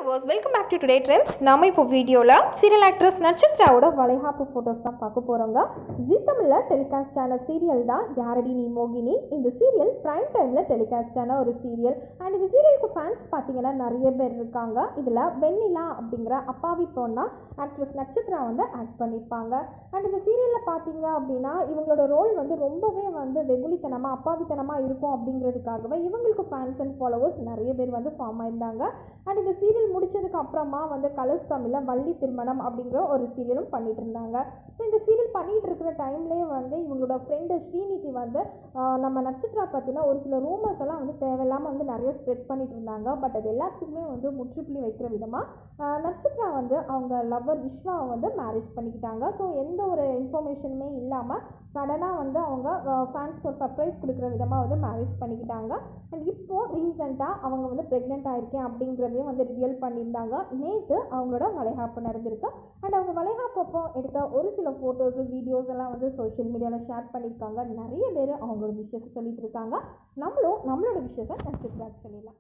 Viewers, welcome back to today trends. நம்ம இப்போ வீடியோவில் சீரியல் ஆக்ட்ரஸ் நட்சத்திராவோட வளைகாப்பு ஃபோட்டோஸ் தான் பார்க்க போகிறோங்க. ஜீ தமிழில் டெலிகாஸ்ட் ஆன சீரியல் தான் யாரடி நீ மோகினி. இந்த சீரியல் ப்ரைம் டைமில் டெலிகாஸ்ட் ஆன ஒரு சீரியல். அண்ட் இந்த சீரியலுக்கு ஃபேன்ஸ் பார்த்தீங்கன்னா நிறைய பேர் இருக்காங்க. இதில் வெண்ணிலா அப்படிங்கிற அப்பாவி பொண்ணா ஆக்ட்ரஸ் நட்சத்திரா வந்து ஆக்ட் பண்ணியிருப்பாங்க. அண்ட் இந்த சீரியலில் பார்த்தீங்க அப்படின்னா இவங்களோட ரோல் வந்து ரொம்பவே வந்து வெகுளித்தனமாக அப்பாவித்தனமாக இருக்கும் அப்படிங்கிறதுக்காகவே இவங்களுக்கு ஃபேன்ஸ் அண்ட் ஃபாலோவர்ஸ் நிறைய பேர் வந்து ஃபார்ம் ஆயிருந்தாங்க. அண்ட் இந்த சீரியல் முடிச்சதுக்கு அப்புறமா வந்து கலர்ஸ் தமிழில் வள்ளி திருமணம் அப்படிங்கிற ஒரு சீரியலும் பண்ணிட்டு இருந்தாங்க. ஸோ இந்த சீரியல் பண்ணிட்டு இருக்கிற டைம்லேயே வந்து இவங்களோட ஃப்ரெண்டு ஸ்ரீநிதி வந்து நம்ம நட்சத்திரா பார்த்தீங்கன்னா ஒரு சில ரூமர்ஸ் எல்லாம் வந்து தேவையில்லாமல் வந்து நிறைய ஸ்ப்ரெட் பண்ணிட்டு இருந்தாங்க. பட் அது எல்லாத்துக்குமே வந்து முற்றுப்புள்ளி வைக்கிற விதமாக நட்சத்திரா வந்து அவங்க லவ்வர் விஸ்வாவை வந்து மேரேஜ் பண்ணிக்கிட்டாங்க. ஸோ எந்த ஒரு இன்ஃபர்மேஷனுமே இல்லாமல் சடனாக வந்து அவங்க ஃபேன்ஸ்க்கு ஒரு சர்ப்ரைஸ் கொடுக்குற விதமாக வந்து மேரேஜ் பண்ணிக்கிட்டாங்க. அண்ட் இப்போது ரீசெண்டாக அவங்க வந்து ப்ரெக்னென்ட் ஆகிருக்கேன் அப்படிங்கிறதையும் வந்து ரிவீல் பண்ணியிருந்தாங்க. நேற்று அவங்களோட வளைகாப்பு நடந்திருக்கு. அண்ட் அவங்க வளைகாப்பு அப்போ எடுத்த ஒரு சில ஃபோட்டோஸு வீடியோஸ் எல்லாம் வந்து சோஷியல் மீடியாவில் ஷேர் பண்ணியிருக்காங்க. நிறைய பேர் அவங்களோட விஷயத்தை சொல்லிட்டு இருக்காங்க. நம்மளோட விஷயத்தை நட்சத்திராக்கு சொல்லிடலாம்.